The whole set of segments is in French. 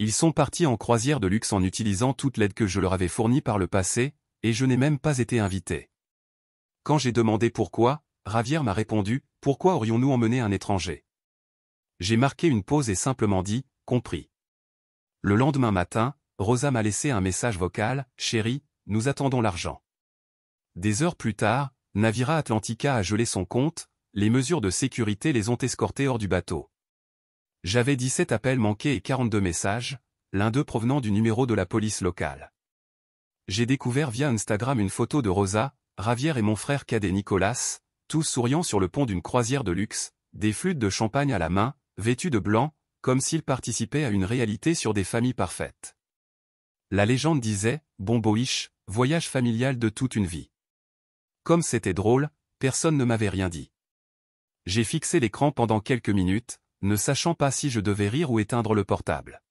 Ils sont partis en croisière de luxe en utilisant toute l'aide que je leur avais fournie par le passé, et je n'ai même pas été invité. Quand j'ai demandé pourquoi, Javier m'a répondu, « Pourquoi aurions-nous emmené un étranger ?» J'ai marqué une pause et simplement dit, « Compris ». Le lendemain matin, Rosa m'a laissé un message vocal, « Chérie, nous attendons l'argent. » Des heures plus tard, Navira Atlantica a gelé son compte, les mesures de sécurité les ont escortés hors du bateau. J'avais 17 appels manqués et 42 messages, l'un d'eux provenant du numéro de la police locale. J'ai découvert via Instagram une photo de Rosa, Javier et mon frère cadet Nicolas, tous souriant sur le pont d'une croisière de luxe, des flûtes de champagne à la main, vêtus de blanc, comme s'ils participaient à une réalité sur des familles parfaites. La légende disait, Bomboish, voyage familial de toute une vie. Comme c'était drôle, personne ne m'avait rien dit. J'ai fixé l'écran pendant quelques minutes, ne sachant pas si je devais rire ou éteindre le portable.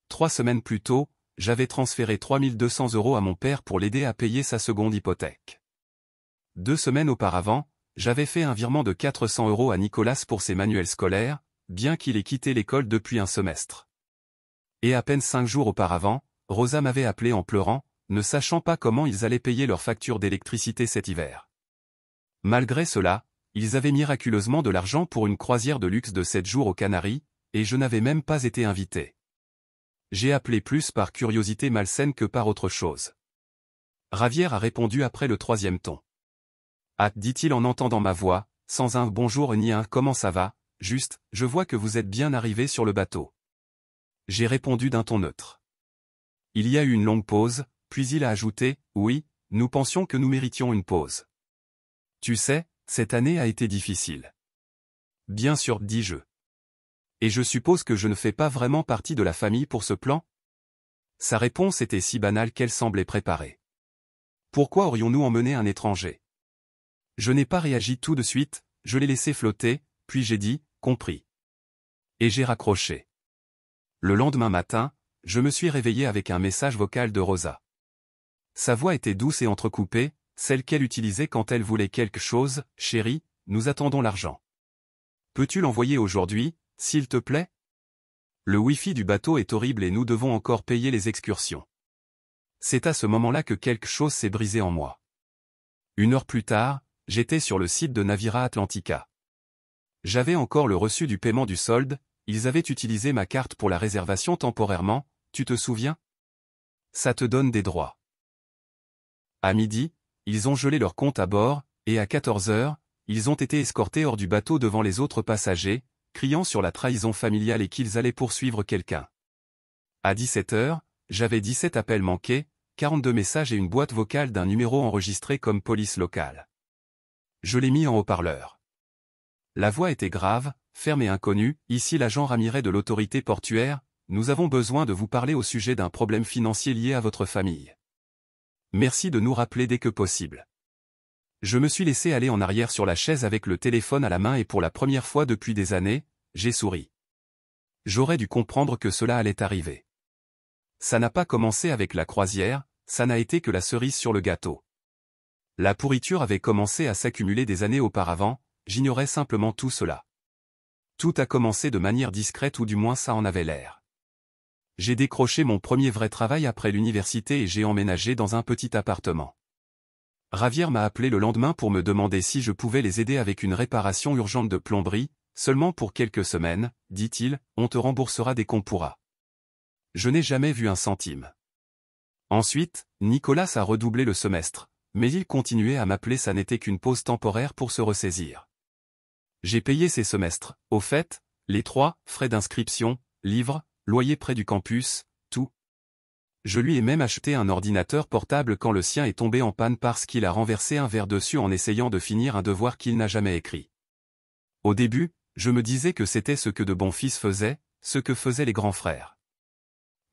3 semaines plus tôt, j'avais transféré 3200 € à mon père pour l'aider à payer sa seconde hypothèque. 2 semaines auparavant, j'avais fait un virement de 400 € à Nicolas pour ses manuels scolaires, bien qu'il ait quitté l'école depuis un semestre. Et à peine 5 jours auparavant, Rosa m'avait appelé en pleurant, ne sachant pas comment ils allaient payer leur facture d'électricité cet hiver. Malgré cela, ils avaient miraculeusement de l'argent pour une croisière de luxe de 7 jours aux Canaries, et je n'avais même pas été invité. J'ai appelé plus par curiosité malsaine que par autre chose. Javier a répondu après le 3e ton. Ah, dit-il en entendant ma voix, sans un bonjour ni un comment ça va, juste, je vois que vous êtes bien arrivé sur le bateau. J'ai répondu d'un ton neutre. Il y a eu une longue pause, puis il a ajouté, oui, nous pensions que nous méritions une pause. Tu sais, cette année a été difficile. Bien sûr, dis-je. Et je suppose que je ne fais pas vraiment partie de la famille pour ce plan? Sa réponse était si banale qu'elle semblait préparée. Pourquoi aurions-nous emmené un étranger? Je n'ai pas réagi tout de suite, je l'ai laissé flotter, puis j'ai dit, compris. Et j'ai raccroché. Le lendemain matin, je me suis réveillé avec un message vocal de Rosa. Sa voix était douce et entrecoupée, celle qu'elle utilisait quand elle voulait quelque chose, « Chérie, nous attendons l'argent. Peux-tu l'envoyer aujourd'hui, s'il te plaît? Le Wi-Fi du bateau est horrible et nous devons encore payer les excursions. » C'est à ce moment-là que quelque chose s'est brisé en moi. 1 heure plus tard, j'étais sur le site de Navira Atlantica. J'avais encore le reçu du paiement du solde, ils avaient utilisé ma carte pour la réservation temporairement, tu te souviens? Ça te donne des droits. À midi, ils ont gelé leur compte à bord, et à 14 heures, ils ont été escortés hors du bateau devant les autres passagers, criant sur la trahison familiale et qu'ils allaient poursuivre quelqu'un. À 17 heures, j'avais 17 appels manqués, 42 messages et une boîte vocale d'un numéro enregistré comme police locale. Je l'ai mis en haut-parleur. La voix était grave, ferme et inconnue, ici l'agent Ramirez de l'autorité portuaire, nous avons besoin de vous parler au sujet d'un problème financier lié à votre famille. Merci de nous rappeler dès que possible. Je me suis laissé aller en arrière sur la chaise avec le téléphone à la main et pour la première fois depuis des années, j'ai souri. J'aurais dû comprendre que cela allait arriver. Ça n'a pas commencé avec la croisière, ça n'a été que la cerise sur le gâteau. La pourriture avait commencé à s'accumuler des années auparavant, j'ignorais simplement tout cela. Tout a commencé de manière discrète ou du moins ça en avait l'air. J'ai décroché mon premier vrai travail après l'université et j'ai emménagé dans un petit appartement. Javier m'a appelé le lendemain pour me demander si je pouvais les aider avec une réparation urgente de plomberie, seulement pour quelques semaines, dit-il, on te remboursera dès qu'on pourra. Je n'ai jamais vu un centime. Ensuite, Nicolas a redoublé le semestre, mais il continuait à m'appeler, ça n'était qu'une pause temporaire pour se ressaisir. J'ai payé ces semestres, au fait, les 3, frais d'inscription, livres, loyer près du campus, tout. Je lui ai même acheté un ordinateur portable quand le sien est tombé en panne parce qu'il a renversé un verre dessus en essayant de finir un devoir qu'il n'a jamais écrit. Au début, je me disais que c'était ce que de bons fils faisaient, ce que faisaient les grands frères.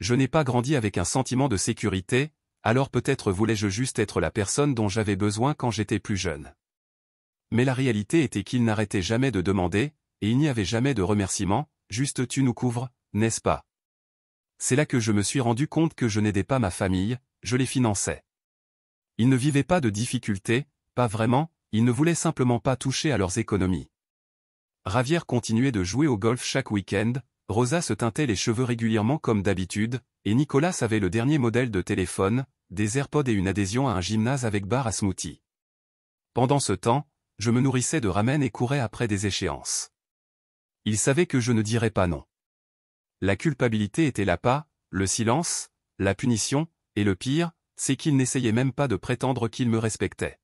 Je n'ai pas grandi avec un sentiment de sécurité, alors peut-être voulais-je juste être la personne dont j'avais besoin quand j'étais plus jeune. Mais la réalité était qu'il n'arrêtait jamais de demander, et il n'y avait jamais de remerciement, juste tu nous couvres, n'est-ce pas? C'est là que je me suis rendu compte que je n'aidais pas ma famille, je les finançais. Ils ne vivaient pas de difficultés, pas vraiment, ils ne voulaient simplement pas toucher à leurs économies. Javier continuait de jouer au golf chaque week-end, Rosa se teintait les cheveux régulièrement comme d'habitude, et Nicolas avait le dernier modèle de téléphone, des AirPods et une adhésion à un gymnase avec bar à smoothie. Pendant ce temps, je me nourrissais de ramen et courais après des échéances. Il savait que je ne dirais pas non. La culpabilité était là pas, le silence, la punition, et le pire, c'est qu'il n'essayait même pas de prétendre qu'il me respectait.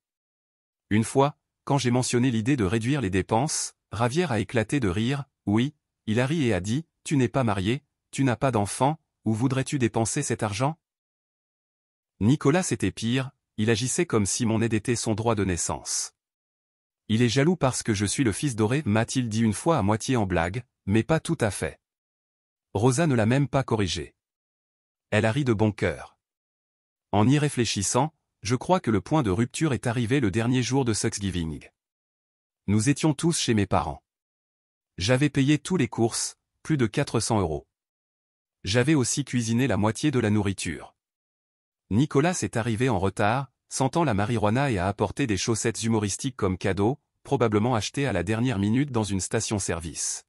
Une fois, quand j'ai mentionné l'idée de réduire les dépenses, Javier a éclaté de rire. Oui, il a ri et a dit, « Tu n'es pas marié, tu n'as pas d'enfant, où voudrais-tu dépenser cet argent ?» Nicolas était pire, il agissait comme si mon aide était son droit de naissance. Il est jaloux parce que je suis le fils doré, m'a-t-il dit une fois à moitié en blague, mais pas tout à fait. Rosa ne l'a même pas corrigé. Elle a ri de bon cœur. En y réfléchissant, je crois que le point de rupture est arrivé le dernier jour de Thanksgiving. Nous étions tous chez mes parents. J'avais payé tous les courses, plus de 400 €. J'avais aussi cuisiné la moitié de la nourriture. Nicolas est arrivé en retard, sentant la marijuana et a apporté des chaussettes humoristiques comme cadeau, probablement achetées à la dernière minute dans une station-service.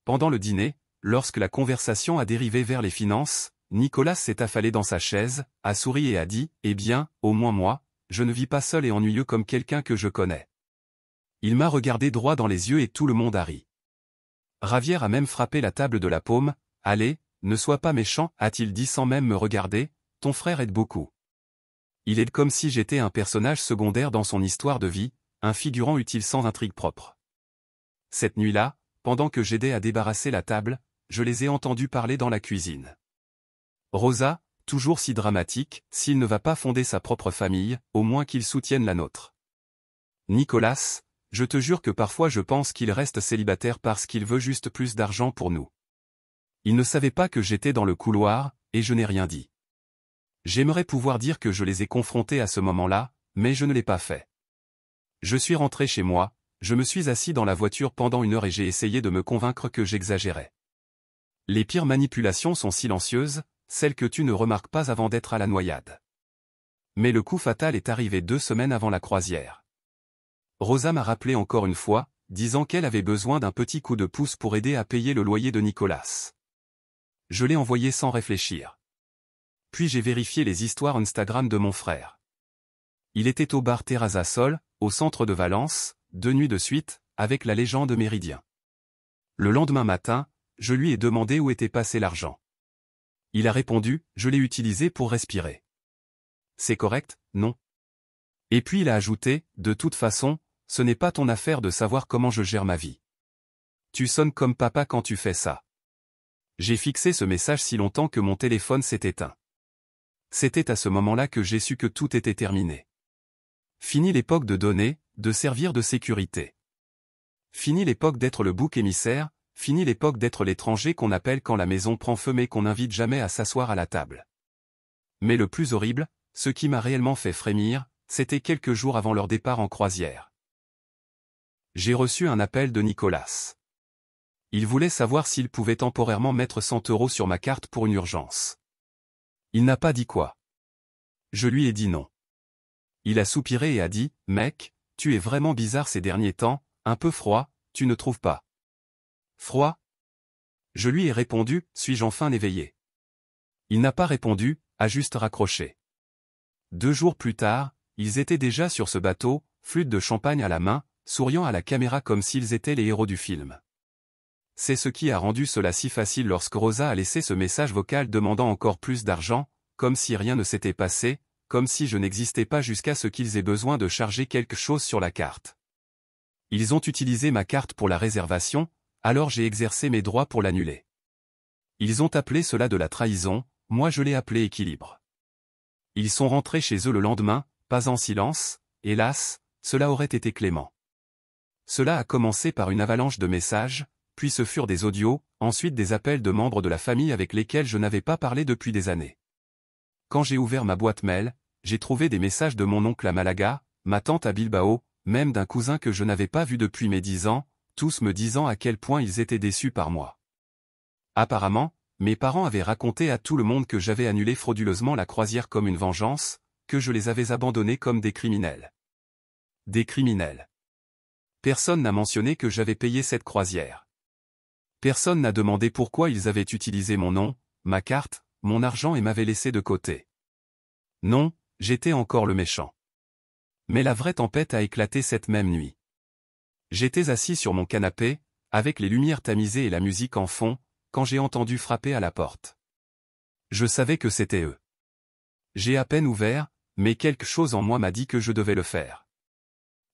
Pendant le dîner, lorsque la conversation a dérivé vers les finances, Nicolas s'est affalé dans sa chaise, a souri et a dit « Eh bien, au moins moi, je ne vis pas seul et ennuyeux comme quelqu'un que je connais. » Il m'a regardé droit dans les yeux et tout le monde a ri. Javier a même frappé la table de la paume. « Allez, ne sois pas méchant, a-t-il dit sans même me regarder, ton frère aide beaucoup. Il aide comme si j'étais un personnage secondaire dans son histoire de vie, un figurant utile sans intrigue propre. » Cette nuit-là, pendant que j'aidais à débarrasser la table, je les ai entendus parler dans la cuisine. Rosa, toujours si dramatique, s'il ne va pas fonder sa propre famille, au moins qu'il soutienne la nôtre. Nicolas, je te jure que parfois je pense qu'il reste célibataire parce qu'il veut juste plus d'argent pour nous. Il ne savait pas que j'étais dans le couloir, et je n'ai rien dit. J'aimerais pouvoir dire que je les ai confrontés à ce moment-là, mais je ne l'ai pas fait. Je suis rentré chez moi, je me suis assis dans la voiture pendant 1 heure et j'ai essayé de me convaincre que j'exagérais. Les pires manipulations sont silencieuses, celles que tu ne remarques pas avant d'être à la noyade. Mais le coup fatal est arrivé 2 semaines avant la croisière. Rosa m'a rappelé encore une fois, disant qu'elle avait besoin d'un petit coup de pouce pour aider à payer le loyer de Nicolas. Je l'ai envoyé sans réfléchir. Puis j'ai vérifié les histoires Instagram de mon frère. Il était au bar Terraza Sol, au centre de Valence, 2 nuits de suite, avec la légende Méridien. Le lendemain matin, je lui ai demandé où était passé l'argent. Il a répondu, je l'ai utilisé pour respirer. C'est correct, non? Et puis il a ajouté, de toute façon, ce n'est pas ton affaire de savoir comment je gère ma vie. Tu sonnes comme papa quand tu fais ça. J'ai fixé ce message si longtemps que mon téléphone s'est éteint. C'était à ce moment-là que j'ai su que tout était terminé. Fini l'époque de donner, de servir de sécurité. Fini l'époque d'être le bouc émissaire, fini l'époque d'être l'étranger qu'on appelle quand la maison prend feu mais qu'on n'invite jamais à s'asseoir à la table. Mais le plus horrible, ce qui m'a réellement fait frémir, c'était quelques jours avant leur départ en croisière. J'ai reçu un appel de Nicolas. Il voulait savoir s'il pouvait temporairement mettre 100 € sur ma carte pour une urgence. Il n'a pas dit quoi. Je lui ai dit non. Il a soupiré et a dit, « Mec, tu es vraiment bizarre ces derniers temps, un peu froid, tu ne trouves pas? » Froid? Je lui ai répondu, suis-je enfin éveillé? Il n'a pas répondu, a juste raccroché. 2 jours plus tard, ils étaient déjà sur ce bateau, flûte de champagne à la main, souriant à la caméra comme s'ils étaient les héros du film. C'est ce qui a rendu cela si facile lorsque Rosa a laissé ce message vocal demandant encore plus d'argent, comme si rien ne s'était passé, comme si je n'existais pas jusqu'à ce qu'ils aient besoin de charger quelque chose sur la carte. Ils ont utilisé ma carte pour la réservation, alors j'ai exercé mes droits pour l'annuler. Ils ont appelé cela de la trahison, moi je l'ai appelé équilibre. Ils sont rentrés chez eux le lendemain, pas en silence, hélas, cela aurait été clément. Cela a commencé par une avalanche de messages, puis ce furent des audios, ensuite des appels de membres de la famille avec lesquels je n'avais pas parlé depuis des années. Quand j'ai ouvert ma boîte mail, j'ai trouvé des messages de mon oncle à Malaga, ma tante à Bilbao, même d'un cousin que je n'avais pas vu depuis mes 10 ans, tous me disant à quel point ils étaient déçus par moi. Apparemment, mes parents avaient raconté à tout le monde que j'avais annulé frauduleusement la croisière comme une vengeance, que je les avais abandonnés comme des criminels. Des criminels. Personne n'a mentionné que j'avais payé cette croisière. Personne n'a demandé pourquoi ils avaient utilisé mon nom, ma carte, mon argent et m'avaient laissé de côté. Non, j'étais encore le méchant. Mais la vraie tempête a éclaté cette même nuit. J'étais assis sur mon canapé, avec les lumières tamisées et la musique en fond, quand j'ai entendu frapper à la porte. Je savais que c'était eux. J'ai à peine ouvert, mais quelque chose en moi m'a dit que je devais le faire.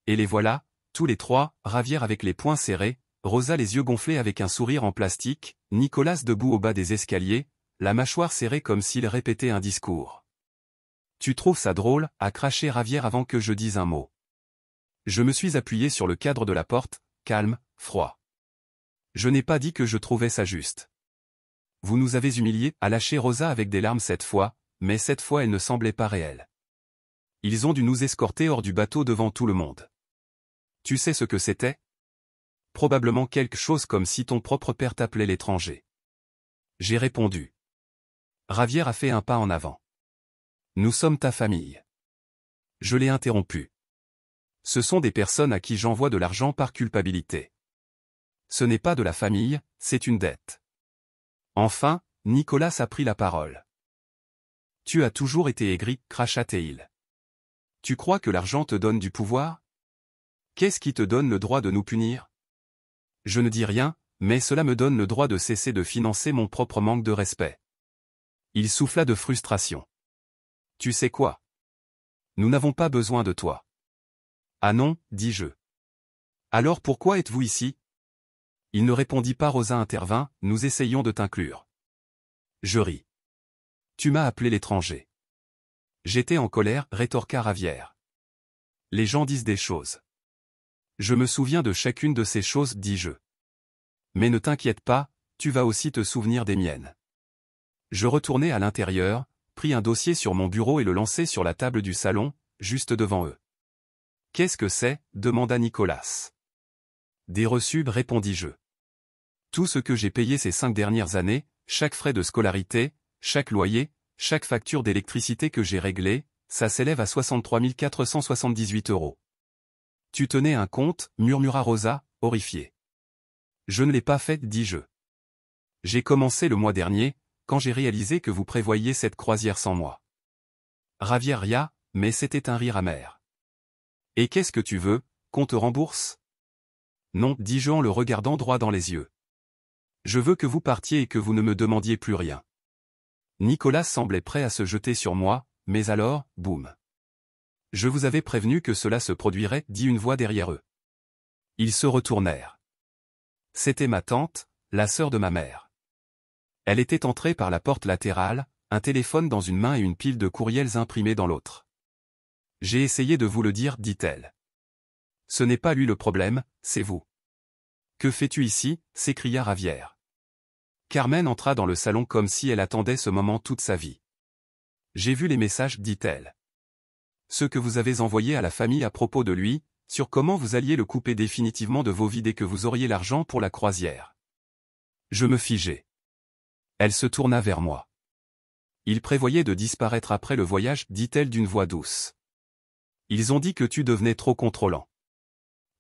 Et les voilà, tous les trois, Javier avec les poings serrés, Rosa les yeux gonflés avec un sourire en plastique, Nicolas debout au bas des escaliers, la mâchoire serrée comme s'il répétait un discours. « Tu trouves ça drôle » a craché Javier avant que je dise un mot. Je me suis appuyé sur le cadre de la porte, calme, froid. Je n'ai pas dit que je trouvais ça juste. Vous nous avez humiliés, a lâché Rosa avec des larmes cette fois, mais cette fois elle ne semblait pas réelle. Ils ont dû nous escorter hors du bateau devant tout le monde. Tu sais ce que c'était? Probablement quelque chose comme si ton propre père t'appelait l'étranger. J'ai répondu. Javier a fait un pas en avant. Nous sommes ta famille. Je l'ai interrompu. Ce sont des personnes à qui j'envoie de l'argent par culpabilité. Ce n'est pas de la famille, c'est une dette. Enfin, Nicolas a pris la parole. Tu as toujours été aigri, cracha-t-il. Tu crois que l'argent te donne du pouvoir? Qu'est-ce qui te donne le droit de nous punir? Je ne dis rien, mais cela me donne le droit de cesser de financer mon propre manque de respect. Il souffla de frustration. Tu sais quoi? Nous n'avons pas besoin de toi. Ah non, dis-je. Alors pourquoi êtes-vous ici? Il ne répondit pas. Rosa intervint, nous essayons de t'inclure. Je ris. Tu m'as appelé l'étranger. J'étais en colère, rétorqua Javier. Les gens disent des choses. Je me souviens de chacune de ces choses, dis-je. Mais ne t'inquiète pas, tu vas aussi te souvenir des miennes. Je retournai à l'intérieur, pris un dossier sur mon bureau et le lançai sur la table du salon, juste devant eux. Qu'est-ce que c'est? Demanda Nicolas. Des reçus, répondis-je. Tout ce que j'ai payé ces 5 dernières années, chaque frais de scolarité, chaque loyer, chaque facture d'électricité que j'ai réglée, ça s'élève à 63 478 €. Tu tenais un compte, murmura Rosa, horrifiée. Je ne l'ai pas fait, dis-je. J'ai commencé le mois dernier, quand j'ai réalisé que vous prévoyiez cette croisière sans moi. Javier ria, mais c'était un rire amer. Et qu'est-ce que tu veux, qu'on te rembourse? Non, dis-je en le regardant droit dans les yeux. Je veux que vous partiez et que vous ne me demandiez plus rien. Nicolas semblait prêt à se jeter sur moi, mais alors, boum. Je vous avais prévenu que cela se produirait, dit une voix derrière eux. Ils se retournèrent. C'était ma tante, la sœur de ma mère. Elle était entrée par la porte latérale, un téléphone dans une main et une pile de courriels imprimés dans l'autre. J'ai essayé de vous le dire, dit-elle. Ce n'est pas lui le problème, c'est vous. Que fais-tu ici? S'écria Javier. Carmen entra dans le salon comme si elle attendait ce moment toute sa vie. J'ai vu les messages, dit-elle. Ceux que vous avez envoyés à la famille à propos de lui, sur comment vous alliez le couper définitivement de vos vies dès que vous auriez l'argent pour la croisière. Je me figeai. Elle se tourna vers moi. Il prévoyait de disparaître après le voyage, dit-elle d'une voix douce. Ils ont dit que tu devenais trop contrôlant.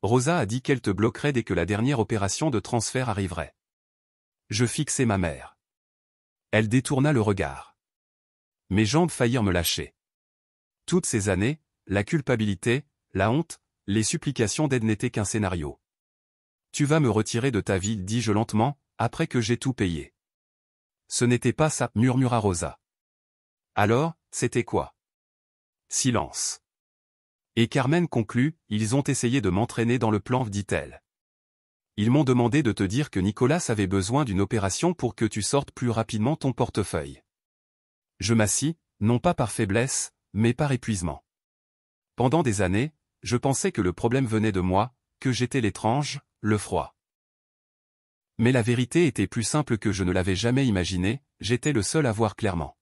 Rosa a dit qu'elle te bloquerait dès que la dernière opération de transfert arriverait. Je fixai ma mère. Elle détourna le regard. Mes jambes faillirent me lâcher. Toutes ces années, la culpabilité, la honte, les supplications d'aide n'étaient qu'un scénario. Tu vas me retirer de ta vie, dis-je lentement, après que j'ai tout payé. Ce n'était pas ça, murmura Rosa. Alors, c'était quoi? Silence. Et Carmen conclut, ils ont essayé de m'entraîner dans le plan, dit-elle. Ils m'ont demandé de te dire que Nicolas avait besoin d'une opération pour que tu sortes plus rapidement ton portefeuille. Je m'assis, non pas par faiblesse, mais par épuisement. Pendant des années, je pensais que le problème venait de moi, que j'étais l'étrange, le froid. Mais la vérité était plus simple que je ne l'avais jamais imaginé, j'étais le seul à voir clairement.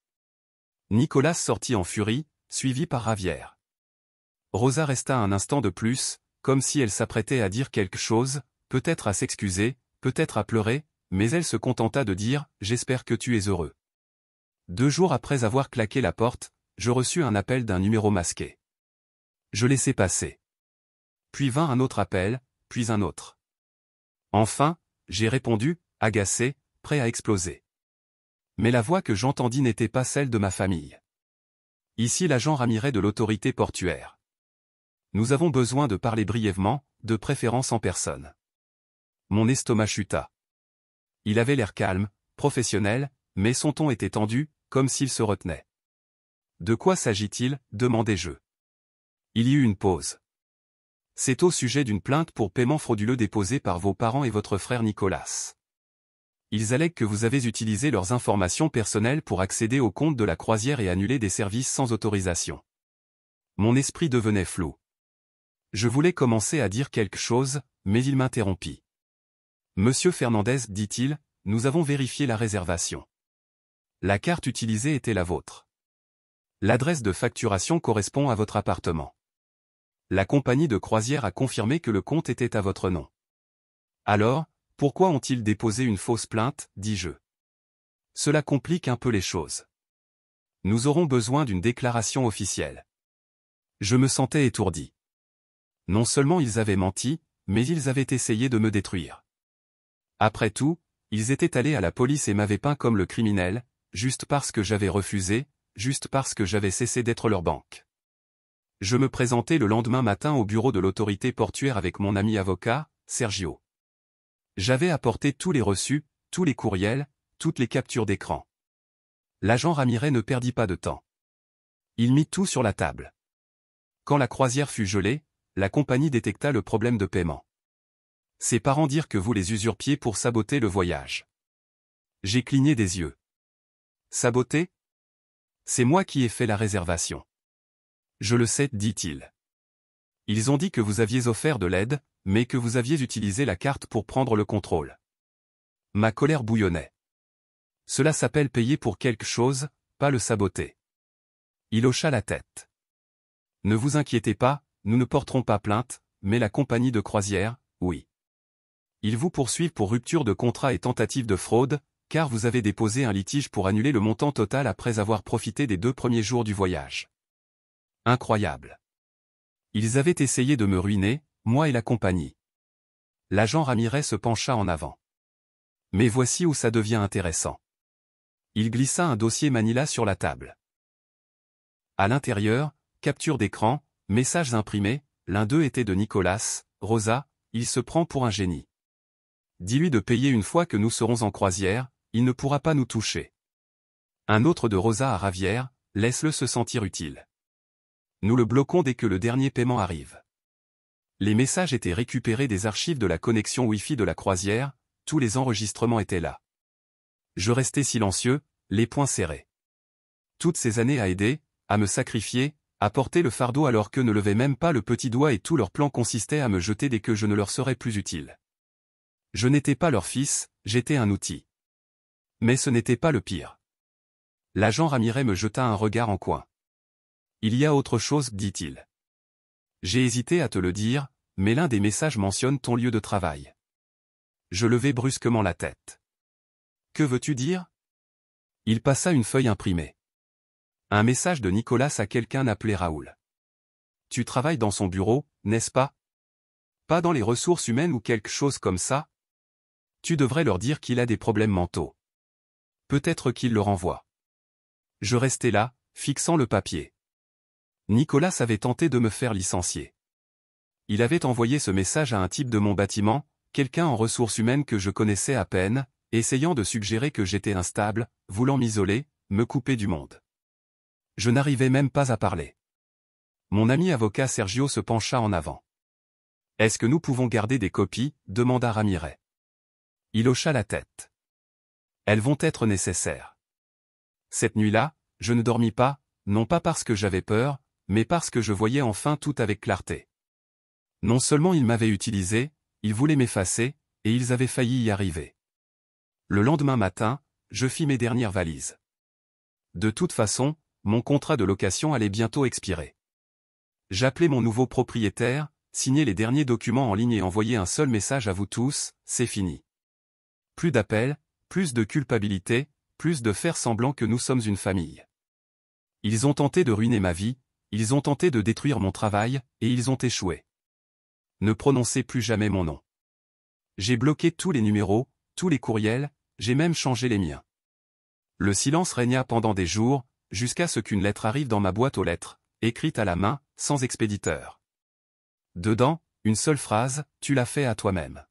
Nicolas sortit en furie, suivi par Javier. Rosa resta un instant de plus, comme si elle s'apprêtait à dire quelque chose, peut-être à s'excuser, peut-être à pleurer, mais elle se contenta de dire « J'espère que tu es heureux ». 2 jours après avoir claqué la porte, je reçus un appel d'un numéro masqué. Je laissai passer. Puis vint un autre appel, puis un autre. Enfin, j'ai répondu, agacé, prêt à exploser. Mais la voix que j'entendis n'était pas celle de ma famille. Ici l'agent Ramirez de l'autorité portuaire. Nous avons besoin de parler brièvement, de préférence en personne. Mon estomac chuta. Il avait l'air calme, professionnel, mais son ton était tendu, comme s'il se retenait. De quoi s'agit-il, demandai-je. Il y eut une pause. C'est au sujet d'une plainte pour paiement frauduleux déposée par vos parents et votre frère Nicolas. Ils allèguent que vous avez utilisé leurs informations personnelles pour accéder au compte de la croisière et annuler des services sans autorisation. Mon esprit devenait flou. Je voulais commencer à dire quelque chose, mais il m'interrompit. Monsieur Fernandez, dit-il, nous avons vérifié la réservation. La carte utilisée était la vôtre. L'adresse de facturation correspond à votre appartement. La compagnie de croisière a confirmé que le compte était à votre nom. Alors, pourquoi ont-ils déposé une fausse plainte, dis-je. Cela complique un peu les choses. Nous aurons besoin d'une déclaration officielle. Je me sentais étourdi. Non seulement ils avaient menti, mais ils avaient essayé de me détruire. Après tout, ils étaient allés à la police et m'avaient peint comme le criminel, juste parce que j'avais refusé, juste parce que j'avais cessé d'être leur banque. Je me présentai le lendemain matin au bureau de l'autorité portuaire avec mon ami avocat, Sergio. J'avais apporté tous les reçus, tous les courriels, toutes les captures d'écran. L'agent Ramirez ne perdit pas de temps. Il mit tout sur la table. Quand la croisière fut gelée, la compagnie détecta le problème de paiement. Ses parents dirent que vous les usurpiez pour saboter le voyage. J'ai cligné des yeux. Saboter? C'est moi qui ai fait la réservation. Je le sais, dit-il. Ils ont dit que vous aviez offert de l'aide, mais que vous aviez utilisé la carte pour prendre le contrôle. Ma colère bouillonnait. Cela s'appelle payer pour quelque chose, pas le saboter. Il hocha la tête. Ne vous inquiétez pas, nous ne porterons pas plainte, mais la compagnie de croisière, oui. Ils vous poursuivent pour rupture de contrat et tentative de fraude, car vous avez déposé un litige pour annuler le montant total après avoir profité des 2 premiers jours du voyage. Incroyable. Ils avaient essayé de me ruiner, moi et la compagnie. L'agent Ramirez se pencha en avant. Mais voici où ça devient intéressant. Il glissa un dossier Manila sur la table. À l'intérieur, capture d'écran, messages imprimés, l'un d'eux était de Nicolas, Rosa, il se prend pour un génie. Dis-lui de payer une fois que nous serons en croisière, il ne pourra pas nous toucher. Un autre de Rosa à Ravière, laisse-le se sentir utile. Nous le bloquons dès que le dernier paiement arrive. Les messages étaient récupérés des archives de la connexion Wi-Fi de la croisière, tous les enregistrements étaient là. Je restais silencieux, les poings serrés. Toutes ces années à aider, à me sacrifier, à porter le fardeau alors qu'eux ne levaient même pas le petit doigt et tout leur plan consistait à me jeter dès que je ne leur serais plus utile. Je n'étais pas leur fils, j'étais un outil. Mais ce n'était pas le pire. L'agent Ramirez me jeta un regard en coin. Il y a autre chose, dit-il. J'ai hésité à te le dire, mais l'un des messages mentionne ton lieu de travail. Je levai brusquement la tête. Que veux-tu dire? Il passa une feuille imprimée. Un message de Nicolas à quelqu'un appelé Raoul. Tu travailles dans son bureau, n'est-ce pas? Pas dans les ressources humaines ou quelque chose comme ça? Tu devrais leur dire qu'il a des problèmes mentaux. Peut-être qu'il le renvoie. Je restais là, fixant le papier. Nicolas avait tenté de me faire licencier. Il avait envoyé ce message à un type de mon bâtiment, quelqu'un en ressources humaines que je connaissais à peine, essayant de suggérer que j'étais instable, voulant m'isoler, me couper du monde. Je n'arrivais même pas à parler. Mon ami avocat Sergio se pencha en avant. Est-ce que nous pouvons garder des copies? Demanda Ramirez. Il hocha la tête. Elles vont être nécessaires. Cette nuit-là, je ne dormis pas, non pas parce que j'avais peur, mais parce que je voyais enfin tout avec clarté. Non seulement ils m'avaient utilisé, ils voulaient m'effacer, et ils avaient failli y arriver. Le lendemain matin, je fis mes dernières valises. De toute façon, mon contrat de location allait bientôt expirer. J'appelai mon nouveau propriétaire, signai les derniers documents en ligne et envoyai un seul message à vous tous, c'est fini. Plus d'appels, plus de culpabilité, plus de faire semblant que nous sommes une famille. Ils ont tenté de ruiner ma vie, ils ont tenté de détruire mon travail, et ils ont échoué. Ne prononcez plus jamais mon nom. J'ai bloqué tous les numéros, tous les courriels, j'ai même changé les miens. Le silence régna pendant des jours, jusqu'à ce qu'une lettre arrive dans ma boîte aux lettres, écrite à la main, sans expéditeur. Dedans, une seule phrase, tu l'as fait à toi-même.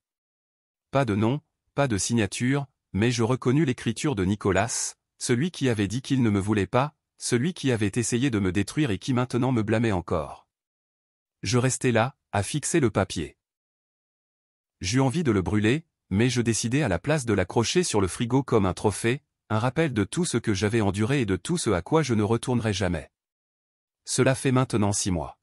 Pas de nom, pas de signature, mais je reconnus l'écriture de Nicolas, celui qui avait dit qu'il ne me voulait pas, celui qui avait essayé de me détruire et qui maintenant me blâmait encore. Je restai là, à fixer le papier. J'eus envie de le brûler, mais je décidai à la place de l'accrocher sur le frigo comme un trophée, un rappel de tout ce que j'avais enduré et de tout ce à quoi je ne retournerai jamais. Cela fait maintenant 6 mois.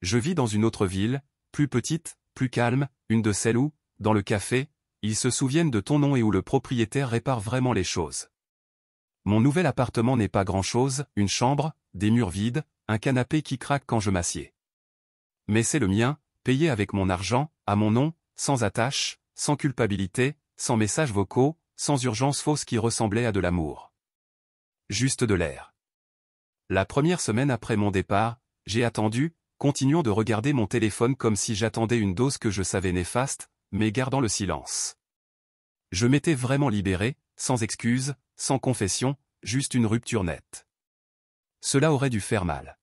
Je vis dans une autre ville, plus petite, plus calme, une de celles où, dans le café, ils se souviennent de ton nom et où le propriétaire répare vraiment les choses. Mon nouvel appartement n'est pas grand-chose, une chambre, des murs vides, un canapé qui craque quand je m'assieds. Mais c'est le mien, payé avec mon argent, à mon nom, sans attache, sans culpabilité, sans messages vocaux, sans urgence fausse qui ressemblait à de l'amour. Juste de l'air. La première semaine après mon départ, j'ai attendu, continuant de regarder mon téléphone comme si j'attendais une dose que je savais néfaste, mais gardant le silence. Je m'étais vraiment libéré, sans excuse, sans confession, juste une rupture nette. Cela aurait dû faire mal.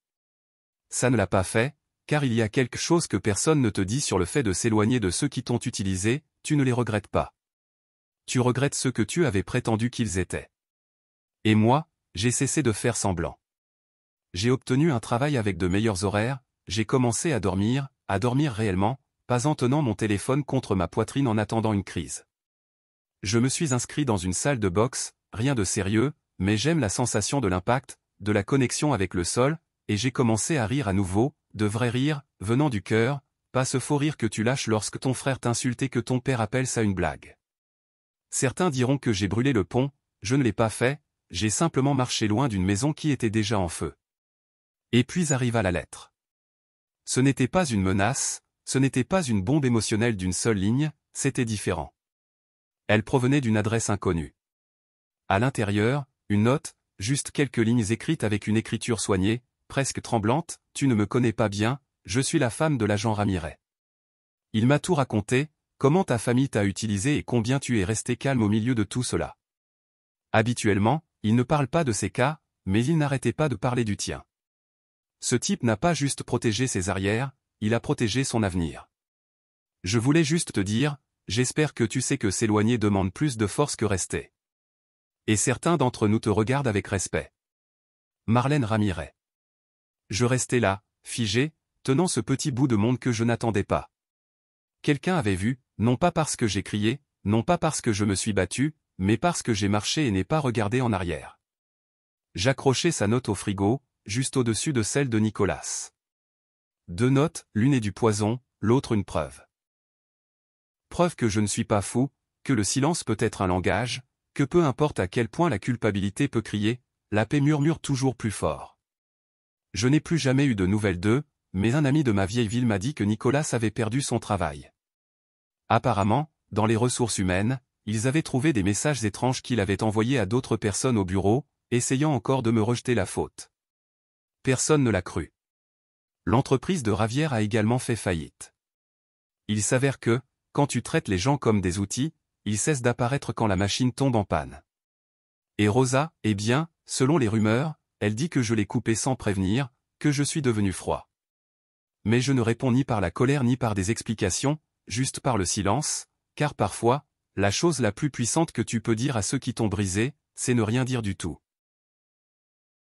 Ça ne l'a pas fait, car il y a quelque chose que personne ne te dit sur le fait de s'éloigner de ceux qui t'ont utilisé, tu ne les regrettes pas. Tu regrettes ce que tu avais prétendu qu'ils étaient. Et moi, j'ai cessé de faire semblant. J'ai obtenu un travail avec de meilleurs horaires, j'ai commencé à dormir réellement, pas en tenant mon téléphone contre ma poitrine en attendant une crise. Je me suis inscrit dans une salle de boxe, rien de sérieux, mais j'aime la sensation de l'impact, de la connexion avec le sol, et j'ai commencé à rire à nouveau, de vrai rire, venant du cœur, pas ce faux rire que tu lâches lorsque ton frère t'insulte et que ton père appelle ça une blague. Certains diront que j'ai brûlé le pont, je ne l'ai pas fait, j'ai simplement marché loin d'une maison qui était déjà en feu. Et puis arriva la lettre. Ce n'était pas une menace, ce n'était pas une bombe émotionnelle d'une seule ligne, c'était différent. Elle provenait d'une adresse inconnue. À l'intérieur, une note, juste quelques lignes écrites avec une écriture soignée, presque tremblante, « Tu ne me connais pas bien, je suis la femme de l'agent Ramirez. Il m'a tout raconté, comment ta famille t'a utilisé et combien tu es resté calme au milieu de tout cela. Habituellement, il ne parle pas de ces cas, mais il n'arrêtait pas de parler du tien. Ce type n'a pas juste protégé ses arrières, il a protégé son avenir. Je voulais juste te dire, j'espère que tu sais que s'éloigner demande plus de force que rester. Et certains d'entre nous te regardent avec respect. Marlène Ramirez. Je restais là, figé, tenant ce petit bout de monde que je n'attendais pas. Quelqu'un avait vu, non pas parce que j'ai crié, non pas parce que je me suis battu, mais parce que j'ai marché et n'ai pas regardé en arrière. J'accrochais sa note au frigo, juste au-dessus de celle de Nicolas. 2 notes, l'une est du poison, l'autre une preuve. Preuve que je ne suis pas fou, que le silence peut être un langage, que peu importe à quel point la culpabilité peut crier, la paix murmure toujours plus fort. Je n'ai plus jamais eu de nouvelles d'eux, mais un ami de ma vieille ville m'a dit que Nicolas avait perdu son travail. Apparemment, dans les ressources humaines, ils avaient trouvé des messages étranges qu'il avait envoyés à d'autres personnes au bureau, essayant encore de me rejeter la faute. Personne ne l'a cru. L'entreprise de Ravière a également fait faillite. Il s'avère que, quand tu traites les gens comme des outils, ils cessent d'apparaître quand la machine tombe en panne. Et Rosa, eh bien, selon les rumeurs, elle dit que je l'ai coupé sans prévenir, que je suis devenu froid. Mais je ne réponds ni par la colère ni par des explications, juste par le silence, car parfois, la chose la plus puissante que tu peux dire à ceux qui t'ont brisé, c'est ne rien dire du tout.